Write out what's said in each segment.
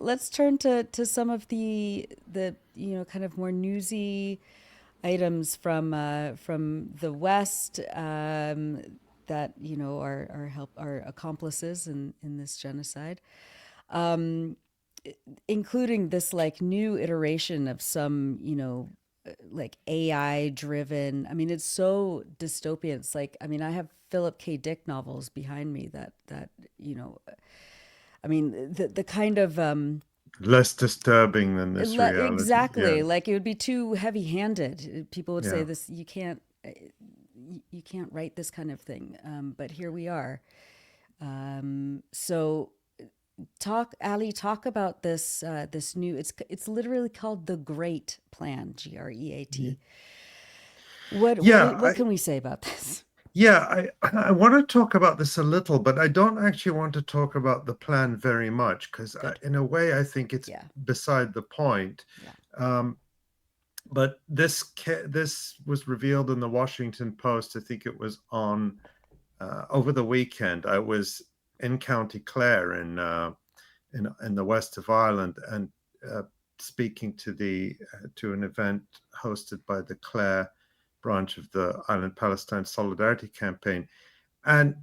let's turn to some of the kind of more newsy items from the West that are accomplices in this genocide, um, including this like new iteration of some like AI driven. I mean, it's so dystopian. It's like, I mean, I have Philip K. Dick novels behind me that you know. I mean, the kind of Less disturbing than this reality. exactly, Yes. like it would be too heavy-handed. People would say Yeah. this, you can't write this kind of thing. But here we are. So talk about this new. It's literally called the Great Plan, Yeah. GREAT. Yeah. What can we say about this? I want to talk about this a little, but I don't actually want to talk about the plan very much because, Good. in a way, I think it's Yeah. beside the point. Yeah. Um, but this was revealed in the Washington Post. I think it was on over the weekend. I was in County Clare in the west of Ireland and uh, speaking to an event hosted by the Clare branch of the Ireland Palestine Solidarity Campaign. And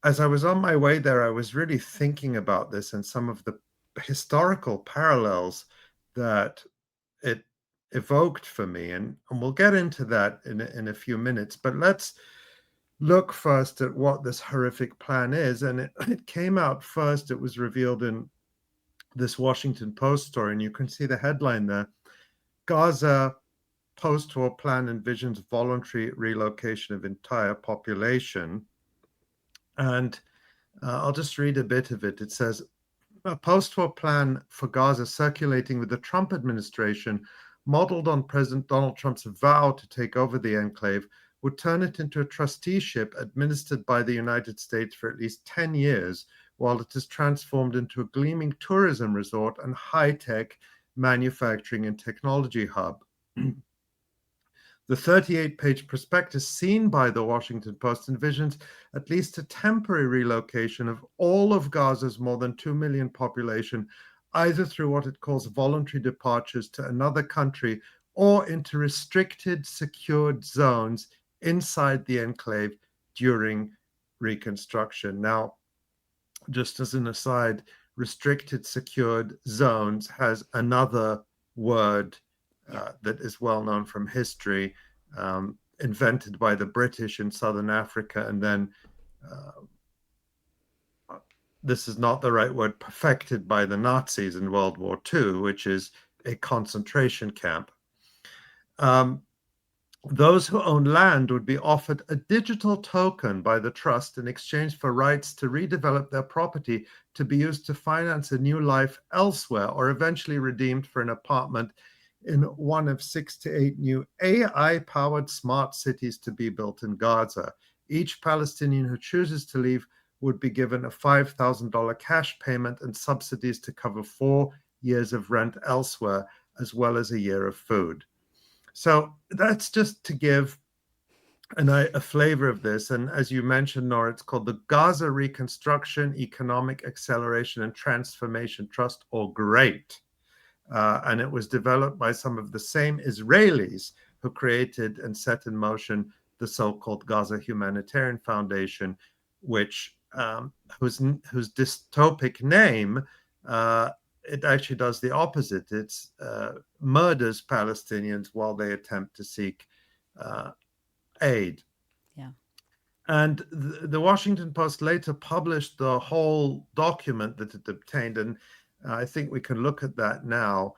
as I was on my way there, I was really thinking about this and some of the historical parallels that it evoked for me. And we'll get into that in a few minutes. But let's look first at what this horrific plan is. And it came out first, it was revealed in this Washington Post story, and you can see the headline there. Gaza post-war plan envisions voluntary relocation of entire population. And I'll just read a bit of it. It says, a post-war plan for Gaza circulating with the Trump administration, modeled on President Donald Trump's vow to take over the enclave, would turn it into a trusteeship administered by the United States for at least 10 years, while it is transformed into a gleaming tourism resort and high-tech manufacturing and technology hub. The 38-page prospectus seen by the Washington Post envisions at least a temporary relocation of all of Gaza's more than 2 million population, either through what it calls voluntary departures to another country or into restricted, secured zones inside the enclave during reconstruction. Now, just as an aside, restricted, secured zones has another word Yeah. that is well known from history, invented by the British in Southern Africa, and then this is not the right word, perfected by the Nazis in World War II, which is a concentration camp. Um, those who own land would be offered a digital token by the trust in exchange for rights to redevelop their property to be used to finance a new life elsewhere, or eventually redeemed for an apartment in one of 6 to 8 new AI-powered smart cities to be built in Gaza. Each Palestinian who chooses to leave would be given a $5,000 cash payment and subsidies to cover 4 years of rent elsewhere, as well as a year of food. So that's just to give a flavor of this. And as you mentioned, Nora, it's called the Gaza Reconstruction, Economic Acceleration and Transformation Trust, or GREAT. And it was developed by some of the same Israelis who created and set in motion the so-called Gaza Humanitarian Foundation, which whose dystopic name it actually does the opposite. It's murders Palestinians while they attempt to seek aid. Yeah. And the Washington Post later published the whole document that it obtained, and I think we can look at that now.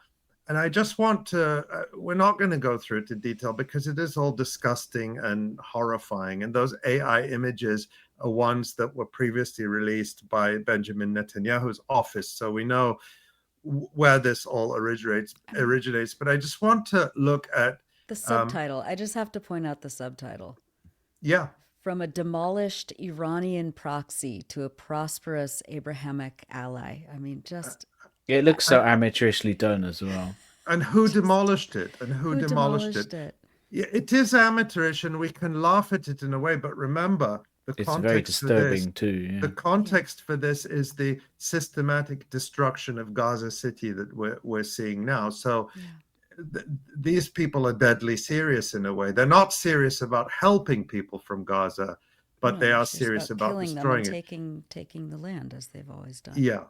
And I just want to, we're not going to go through it in detail because it is all disgusting and horrifying. And those AI images are ones that were previously released by Benjamin Netanyahu's office. So we know where this all originates. But I just want to look at, The subtitle. I just have to point out the subtitle. yeah, From a demolished Iranian proxy to a prosperous Abrahamic ally. I mean, just It looks so amateurishly done as well. and who just demolished it and who demolished it. demolished it? Yeah, it is amateurish and we can laugh at it in a way, but remember, The It's very context for this, disturbing too. Yeah. the context for this is the systematic destruction of Gaza City that we're seeing now. So these people are deadly serious in a way. They're not serious about helping people from Gaza, but No, they they're are serious serious about killing them and destroying it. taking the land as they've always done. Yeah.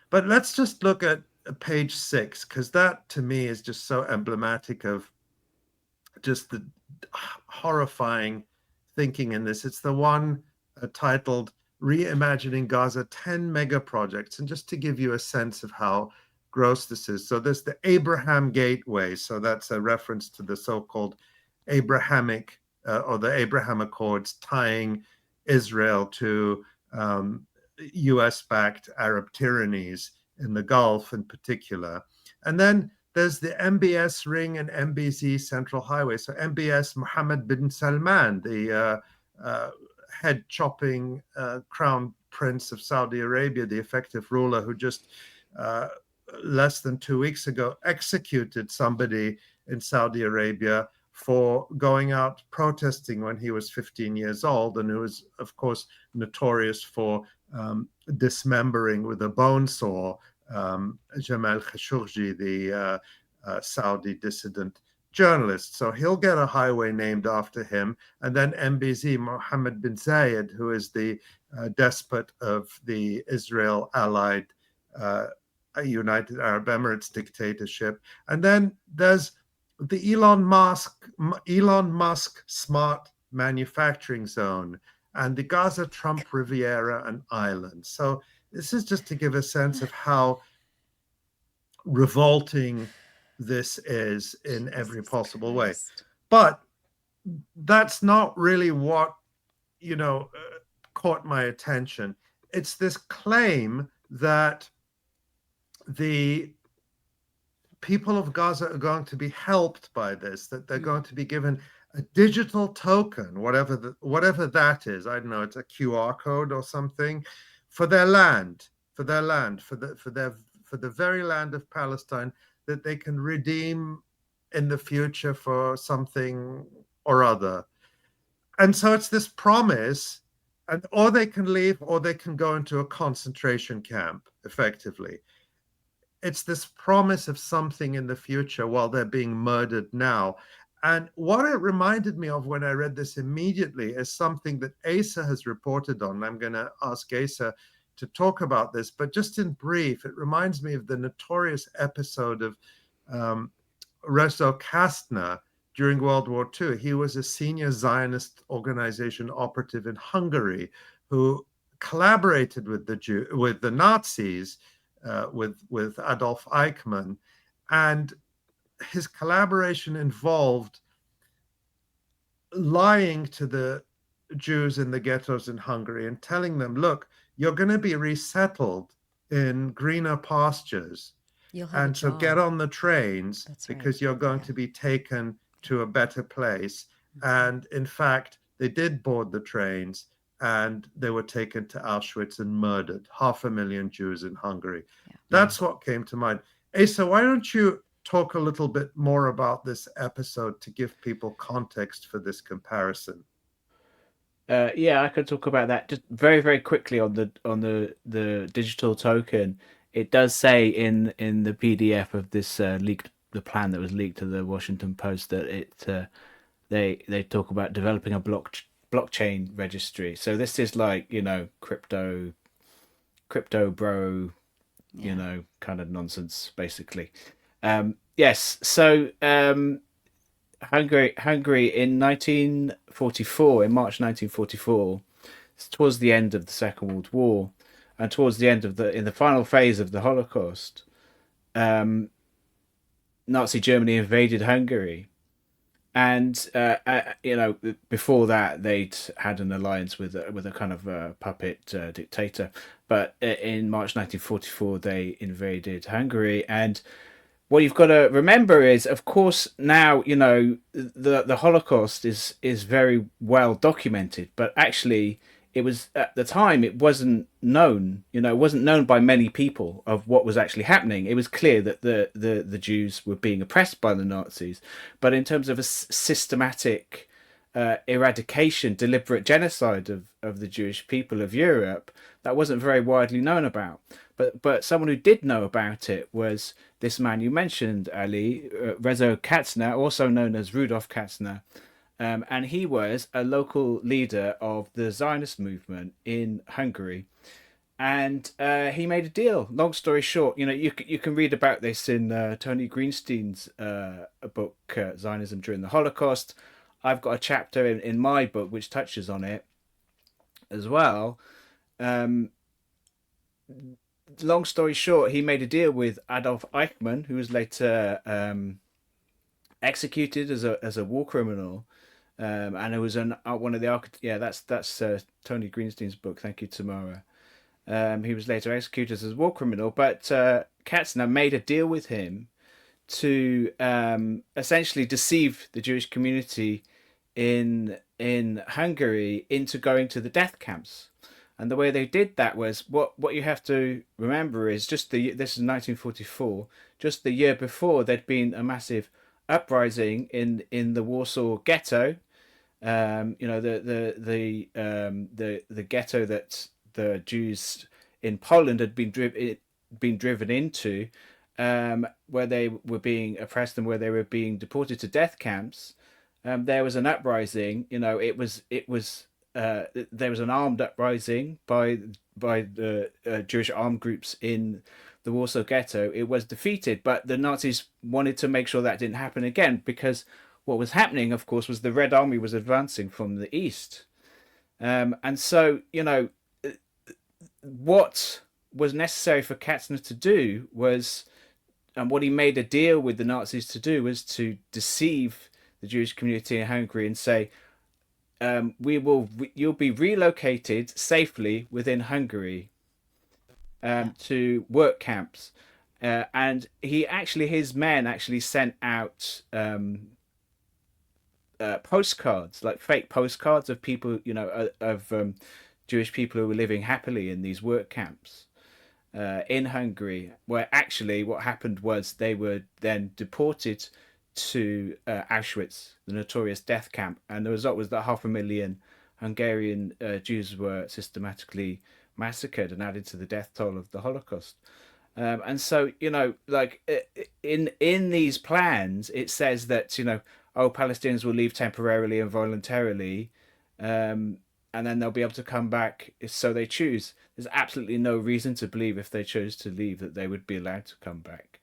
But let's just look at page 6, because that to me is just so emblematic of just the horrifying thinking in this. It's the one titled Reimagining Gaza 10 Mega Projects. And just to give you a sense of how gross this is. So there's the Abraham Gateway. So that's a reference to the so-called Abrahamic or the Abraham Accords tying Israel to US-backed Arab tyrannies in the Gulf in particular. And then there's the MBS Ring and MBZ Central Highway. So MBS, Mohammed bin Salman, the head-chopping crown prince of Saudi Arabia, the effective ruler who just less than 2 weeks ago executed somebody in Saudi Arabia for going out protesting when he was 15 years old, and who was, of course, notorious for dismembering with a bone saw Jamal Khashoggi, the Saudi dissident journalist. So he'll get a highway named after him. And then MBZ, Mohammed bin Zayed, who is the despot of the Israel-allied United Arab Emirates dictatorship. And then there's the Elon Musk smart manufacturing zone and the Gaza Trump Riviera and Islands. So this is just to give a sense of how revolting this is in every possible way. But that's not really what, caught my attention. It's this claim that the people of Gaza are going to be helped by this, that they're going to be given a digital token, whatever that is. I don't know, it's a QR code or something, for their land, for the very land of Palestine, that they can redeem in the future for something or other. And so it's this promise, and or they can leave or they can go into a concentration camp, effectively. It's this promise of something in the future while they're being murdered now. And what it reminded me of when I read this immediately is something that Asa has reported on. I'm going to ask Asa to talk about this, but just in brief, it reminds me of the notorious episode of Rezo Kastner during World War II. He was a senior Zionist organization operative in Hungary who collaborated with the Nazis, with Adolf Eichmann, and his collaboration involved lying to the Jews in the ghettos in Hungary and telling them, look, you're going to be resettled in greener pastures. And so get on the trains because you're going to be taken to a better place. And in fact, they did board the trains and they were taken to Auschwitz and murdered. 500,000 Jews in Hungary. That's what came to mind. Asa, why don't you talk a little bit more about this episode to give people context for this comparison? I could talk about that just very, very quickly on the digital token. It does say in the PDF of this the plan that was leaked to the Washington Post that they talk about developing a blockchain registry. So this is like crypto bro, kind of nonsense basically. Yes. So Hungary in 1944, in March 1944, towards the end of the Second World War, and towards the end of in the final phase of the Holocaust, Nazi Germany invaded Hungary, and before that they'd had an alliance with a kind of puppet dictator, but in March 1944 they invaded Hungary. And what you've got to remember is, of course, now the Holocaust is very well documented, but actually it was at the time it wasn't known. It wasn't known by many people of what was actually happening. It was clear that the Jews were being oppressed by the Nazis, but in terms of a systematic eradication, deliberate genocide of the Jewish people of Europe that wasn't very widely known about. But someone who did know about it was this man you mentioned, Ali, Rezo Katzner, also known as Rudolf Katzner. And he was a local leader of the Zionist movement in Hungary. And he made a deal. Long story short, you can read about this in Tony Greenstein's book, Zionism During the Holocaust. I've got a chapter in my book which touches on it as well. Um, Long story short, he made a deal with Adolf Eichmann, who was later executed as a war criminal, and it was one of the that's Tony Greenstein's book. Thank you, Tamara. He was later executed as a war criminal, but Katzner made a deal with him to essentially deceive the Jewish community in Hungary into going to the death camps. And the way they did that was what you have to remember is this is 1944, just the year before there'd been a massive uprising in the Warsaw Ghetto. The ghetto that the Jews in Poland had been driven into, where they were being oppressed and where they were being deported to death camps. There was an uprising. There was an armed uprising by the Jewish armed groups in the Warsaw Ghetto. It was defeated, but the Nazis wanted to make sure that didn't happen again, because what was happening, of course, was the Red Army was advancing from the east. And so, what was necessary for Katzner to do was, and what he made a deal with the Nazis to do, was to deceive the Jewish community in Hungary and say, you'll be relocated safely within Hungary to work camps. And his men actually sent out postcards, like fake postcards of people, of Jewish people who were living happily in these work camps in Hungary, where actually what happened was they were then deported to Auschwitz, the notorious death camp, and the result was that 500,000 Hungarian Jews were systematically massacred and added to the death toll of the Holocaust. And so, like in these plans, it says that Palestinians will leave temporarily and voluntarily, and then they'll be able to come back if so they choose. There's absolutely no reason to believe if they chose to leave that they would be allowed to come back.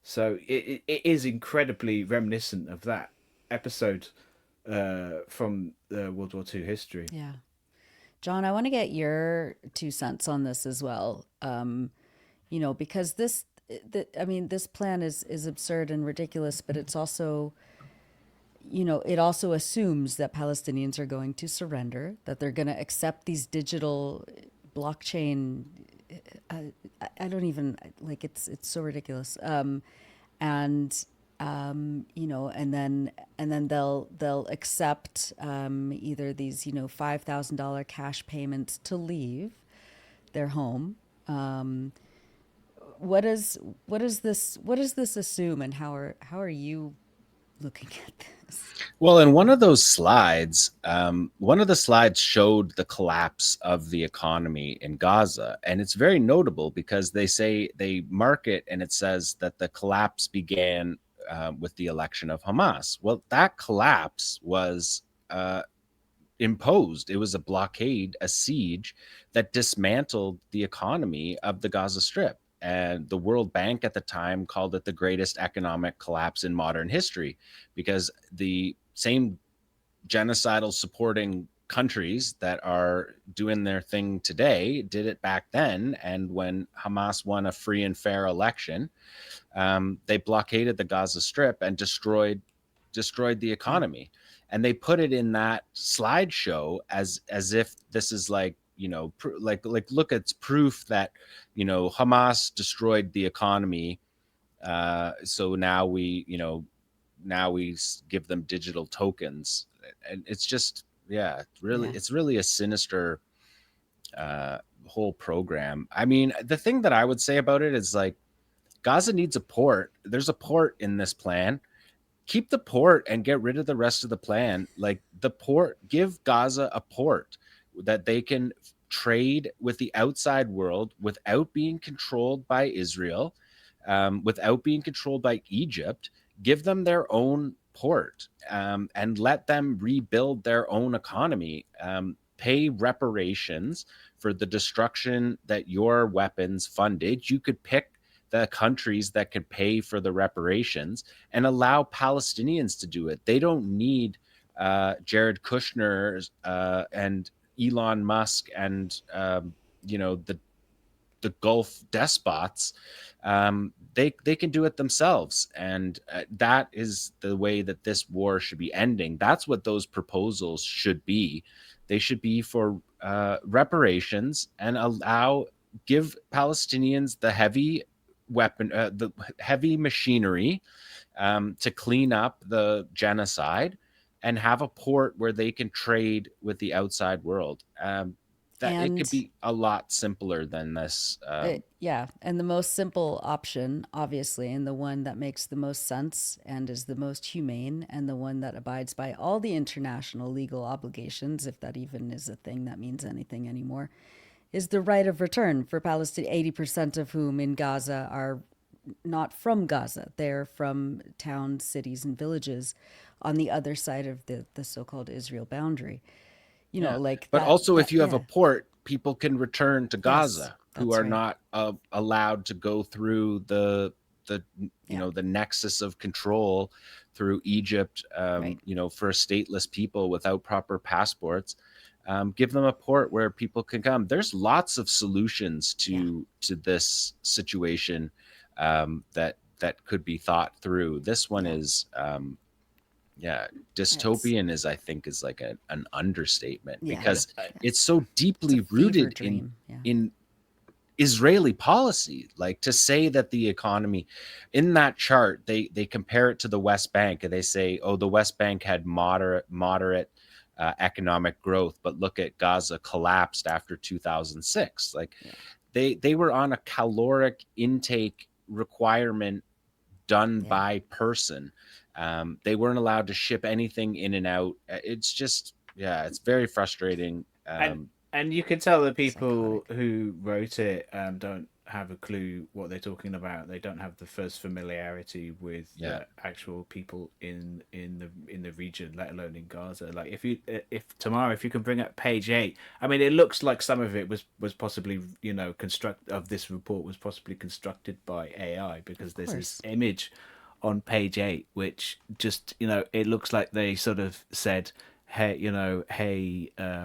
So it is incredibly reminiscent of that episode from World War II history. Yeah. John, I want to get your 2 cents on this as well. Because this plan is absurd and ridiculous, but it's also, it also assumes that Palestinians are going to surrender, that they're going to accept these digital blockchain. I don't even it's so ridiculous. And then they'll accept either these $5,000 cash payments to leave their home. What does this assume, and how are you looking at this? Well, in one of those slides, one of the slides showed the collapse of the economy in Gaza. And it's very notable because they mark it and it says that the collapse began with the election of Hamas. Well, that collapse was imposed. It was a blockade, a siege that dismantled the economy of the Gaza Strip. And the World Bank at the time called it the greatest economic collapse in modern history, because the same genocidal supporting countries that are doing their thing today did it back then. And when Hamas won a free and fair election, they blockaded the Gaza Strip and destroyed the economy. And they put it in that slideshow as if this is like, look, it's proof that, Hamas destroyed the economy. So now we give them digital tokens. And it's just, it's really a sinister whole program. I mean, the thing that I would say about it is like, Gaza needs a port. There's a port in this plan. keep the port and get rid of the rest of the plan. Like the port, give Gaza a port that they can trade with the outside world without being controlled by Israel, without being controlled by Egypt. Give them their own port, and let them rebuild their own economy. Pay reparations for the destruction that your weapons funded. You could pick the countries that could pay for the reparations and allow Palestinians to do it. They don't need Jared Kushner and Elon Musk and the Gulf despots. They can do it themselves, and that is the way that this war should be ending. That's what those proposals should be. They should be for reparations and give Palestinians the heavy the heavy machinery to clean up the genocide, and have a port where they can trade with the outside world. That it could And be a lot simpler than this. yeah, and the most simple option, obviously, and the one that makes the most sense and is the most humane, and the one that abides by all the international legal obligations, if that even is a thing that means anything anymore, is the right of return for Palestine, 80% of whom in Gaza are not from Gaza. They're from towns, cities, and villages on the other side of the so-called Israel boundary. You know, like But that. also, if you have Yeah. a port, people can return to Yes, Gaza who that's are right. not allowed to go through the Yeah. the nexus of control through Egypt. Right. For stateless people without proper passports. Give them a port where people can come. There's lots of solutions to this situation that could be thought through. This one Yeah. is It's dystopian is, I think, is like an understatement, yeah. because Yeah. it's so It's a deeply fever rooted dream. Yeah. in Israeli policy. Like, to say that the economy in that chart, they compare it to the West Bank, and they say, oh, the West Bank had moderate economic growth, but look at Gaza collapsed after 2006. Like, Yeah. they were on a caloric intake requirement done Yeah. by person. They weren't allowed to ship anything in and out. It's just, it's very frustrating. And you can tell the people Psychotic. who wrote it don't have a clue what they're talking about. They don't have the first familiarity with actual people in the region, let alone in Gaza. Like, if tomorrow, if you can bring up page 8, I mean, it looks like some of it was possibly this report was possibly constructed by AI, because there's this course. image on page 8 which just it looks like they sort of said, hey,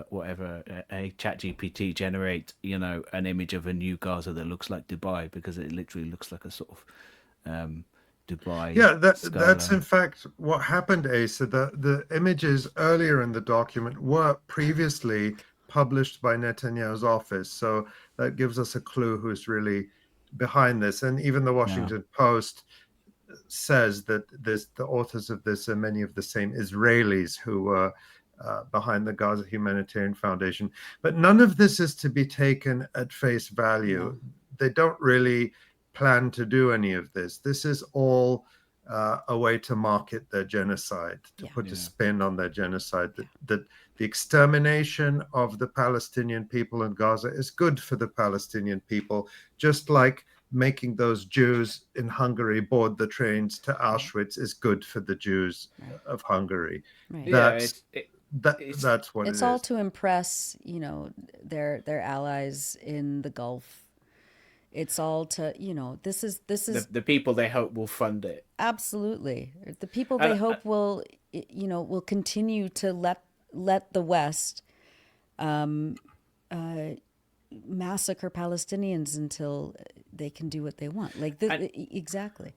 whatever, hey, ChatGPT, generate, an image of a new Gaza that looks like Dubai, because it literally looks like a sort of Dubai Yeah, that's in skyline. fact what happened, Asa. The images earlier in the document were previously published by Netanyahu's office, so that gives us a clue who's really behind this. And even the Yeah. Washington Post says that the authors of this are many of the same Israelis who were behind the Gaza Humanitarian Foundation. But none of this is to be taken at face value. No. They don't really plan to do any of this. This is all a way to market their genocide, to Yeah. put a Yeah. spin on their genocide, that the extermination of the Palestinian people in Gaza is good for the Palestinian people, just like making those Jews in Hungary board the trains to Auschwitz is good for the Jews Right. of Hungary. Right. Yeah, That's it's that's what It's it all is. to impress, their allies in the Gulf. It's all to, this is the people they hope will fund it. absolutely the people And they hope will continue to let the West massacre Palestinians until they can do what they want. Like this, and exactly.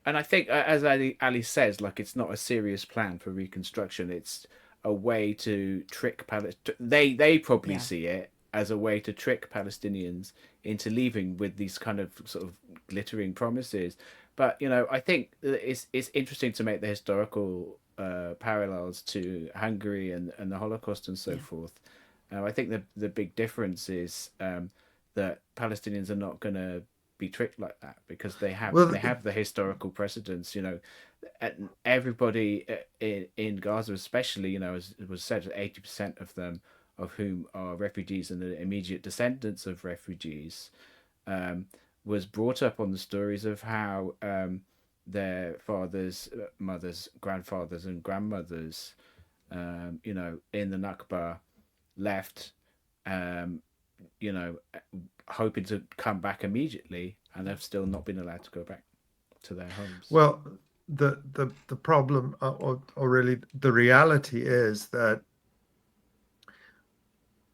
and I think, as Ali says, like, it's not a serious plan for reconstruction. It's a way to trick Palestine. They probably Yeah. see it as a way to trick Palestinians into leaving with these kind of sort of glittering promises. But I think it's interesting to make the historical parallels to Hungary and the Holocaust and so Yeah. forth. I think the big difference is that Palestinians are not going to be tricked like that, because they Well, have the historical precedents. And everybody in Gaza, especially, as it was said, 80% of them, of whom are refugees and the immediate descendants of refugees, was brought up on the stories of how their fathers, mothers, grandfathers, and grandmothers, in the Nakba, left, um, hoping to come back immediately, and have still not been allowed to go back to their homes. well, the problem, or really the reality, is that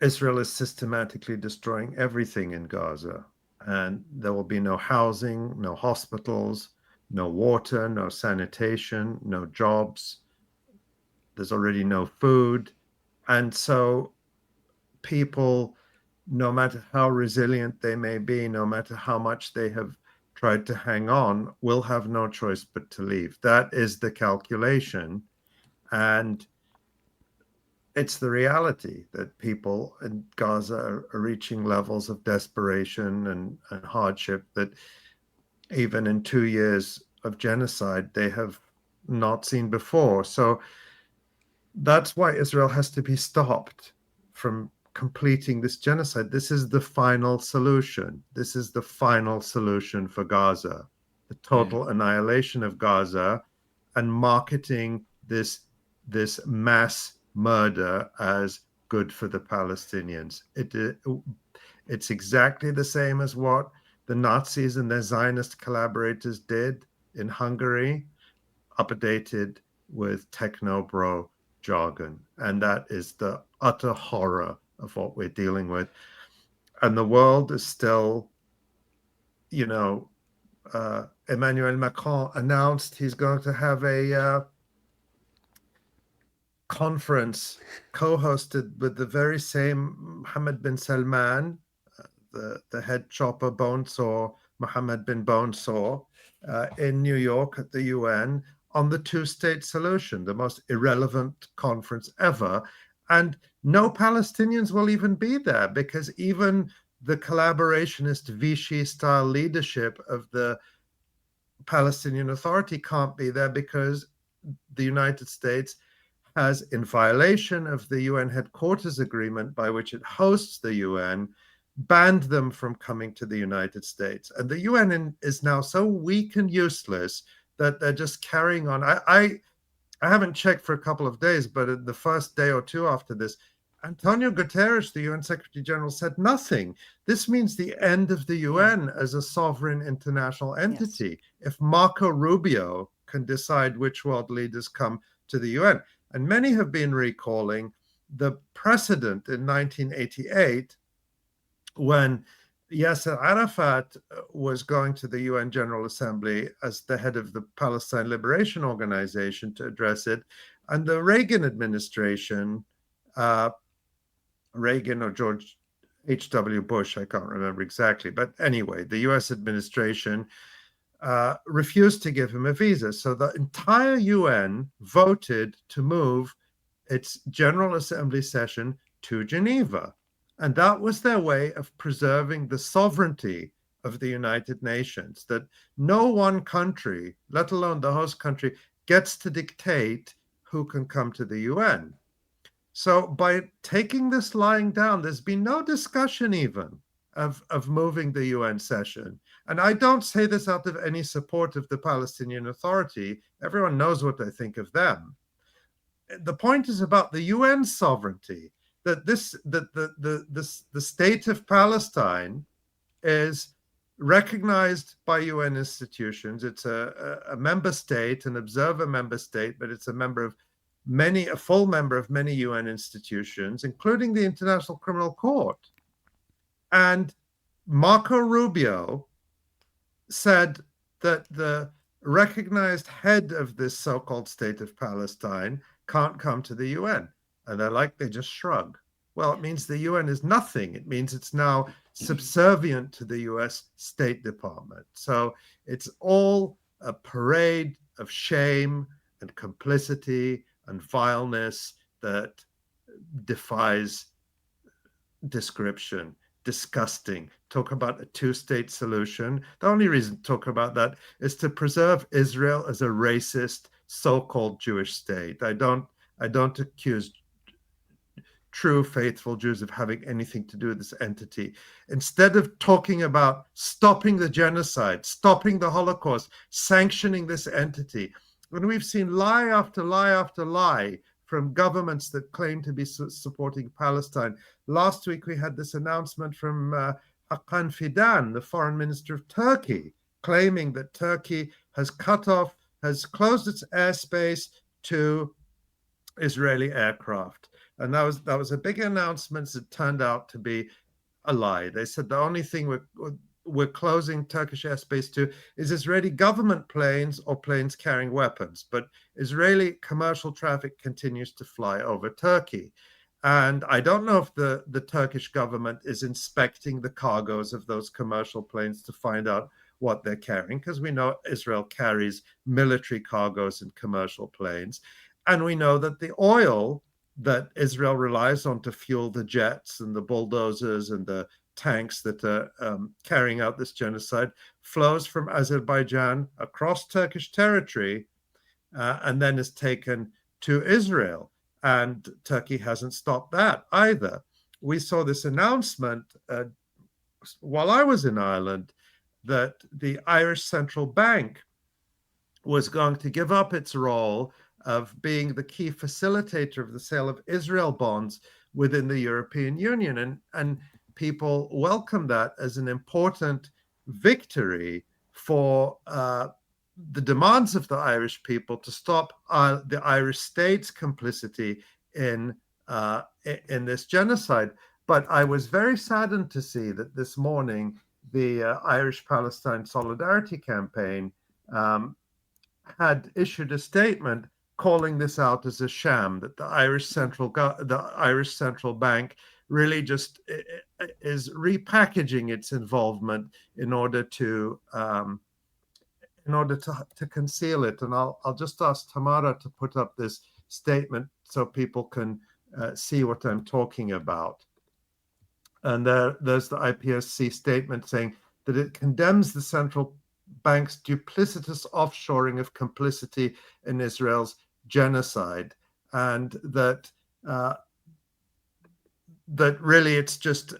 Israel is systematically destroying everything in Gaza, and there will be no housing, no hospitals, no water, no sanitation, no jobs. There's already no food. And so people, no matter how resilient they may be, no matter how much they have tried to hang on, will have no choice but to leave. That is the calculation. And it's the reality that people in Gaza are reaching levels of desperation and hardship that even in 2 years of genocide, they have not seen before. So that's why Israel has to be stopped from completing this genocide. This is the final solution. This is the final solution for Gaza, the total annihilation of Gaza, and marketing this mass murder as good for the Palestinians. It's exactly the same as what the Nazis and their Zionist collaborators did in Hungary, updated with techno-bro jargon. And that is the utter horror of what we're dealing with. And the world is still, Emmanuel Macron announced he's going to have a conference co-hosted with the very same Mohammed bin Salman, the head chopper bone saw, Mohammed bin Bone Saw, in New York at the UN on the two-state solution, the most irrelevant conference ever. And no Palestinians will even be there, because even the collaborationist Vichy-style leadership of the Palestinian Authority can't be there, because the United States has, in violation of the UN headquarters agreement by which it hosts the UN, banned them from coming to the United States. And the UN is now so weak and useless that they're just carrying on. I haven't checked for a couple of days, but in the first day or two after this, Antonio Guterres, the UN Secretary General, said nothing. This means the end of the UN as a sovereign international entity. Yes. If Marco Rubio can decide which world leaders come to the UN, and many have been recalling the precedent in 1988 when Yasser Arafat was going to the UN General Assembly as the head of the Palestine Liberation Organization to address it. And the Reagan administration, Reagan or George H.W. Bush, I can't remember exactly, but anyway, the US administration refused to give him a visa. So the entire UN voted to move its General Assembly session to Geneva. And that was their way of preserving the sovereignty of the United Nations, that no one country, let alone the host country, gets to dictate who can come to the UN. So by taking this lying down, there's been no discussion even of moving the UN session. And I don't say this out of any support of the Palestinian Authority. Everyone knows what I think of them. The point is about the UN sovereignty, that the state of Palestine is recognized by UN institutions. It's a member state, an observer member state, but it's a full member of many UN institutions, including the International Criminal Court. And Marco Rubio said that the recognized head of this so-called state of Palestine can't come to the UN. And they just shrug. Well, it means the UN is nothing. It means it's now subservient to the US State Department. So it's all a parade of shame and complicity and vileness that defies description. disgusting. Talk about a two-state solution. The only reason to talk about that is to preserve Israel as a racist, so-called Jewish state. I don't accuse true faithful Jews of having anything to do with this entity. Instead of talking about stopping the genocide, stopping the Holocaust, sanctioning this entity, when we've seen lie after lie after lie from governments that claim to be supporting Palestine. Last week we had this announcement from Hakan Fidan, the foreign minister of Turkey, claiming that Turkey has closed its airspace to Israeli aircraft. And that was a big announcement that turned out to be a lie. They said the only thing we're closing Turkish airspace to is Israeli government planes or planes carrying weapons. But Israeli commercial traffic continues to fly over Turkey. And I don't know if the Turkish government is inspecting the cargoes of those commercial planes to find out what they're carrying, because we know Israel carries military cargoes and commercial planes. And we know that the oil that Israel relies on to fuel the jets and the bulldozers and the tanks that are carrying out this genocide flows from Azerbaijan across Turkish territory and then is taken to Israel. And Turkey hasn't stopped that either. We saw this announcement while I was in Ireland that the Irish Central Bank was going to give up its role of being the key facilitator of the sale of Israel bonds within the European Union. And people welcome that as an important victory for the demands of the Irish people to stop the Irish state's complicity in this genocide. But I was very saddened to see that this morning the Irish-Palestine Solidarity Campaign had issued a statement calling this out as a sham, that the Irish Central Bank really just is repackaging its involvement in order to conceal it. And I'll just ask Tamara to put up this statement so people can see what I'm talking about. And there's the IPSC statement saying that it condemns the central bank's duplicitous offshoring of complicity in Israel's genocide, and that really it's just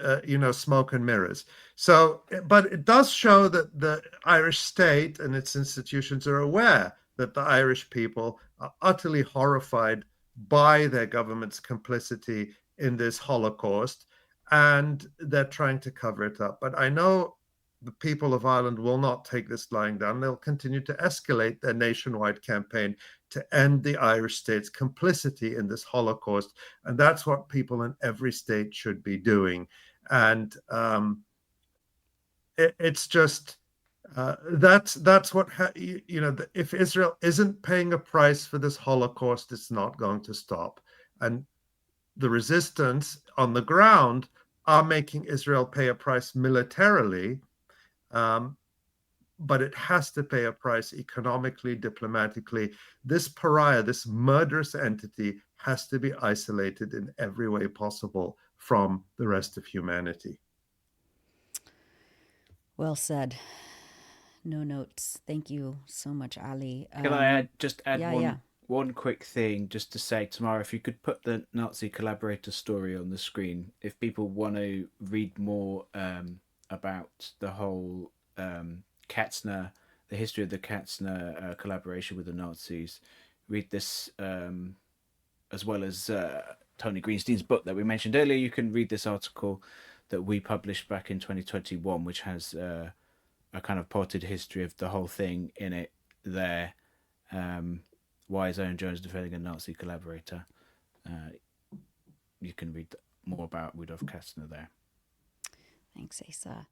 smoke and mirrors. So, but it does show that the Irish state and its institutions are aware that the Irish people are utterly horrified by their government's complicity in this Holocaust, and they're trying to cover it up. But I know the people of Ireland will not take this lying down. They'll continue to escalate their nationwide campaign to end the Irish state's complicity in this Holocaust. And that's what people in every state should be doing. And it's just, that's what, if Israel isn't paying a price for this Holocaust, it's not going to stop. And the resistance on the ground are making Israel pay a price militarily, but it has to pay a price economically, diplomatically. This pariah, this murderous entity, has to be isolated in every way possible from the rest of humanity. Well said. No notes. Thank you so much, Ali. Can I add yeah. one quick thing just to say, Tamara, if you could put the Nazi collaborator story on the screen, if people want to read more about the whole 𝐤𝐤𝐄, the history of the 𝐤𝐤𝐄 collaboration with the Nazis, read this as well as Tony Greenstein's book that we mentioned earlier. You can read this article that we published back in 2021, which has a kind of potted history of the whole thing in it there. Why is Owen Jones defending a Nazi collaborator? You can read more about Rudolf Kastner there. Thanks, Asa.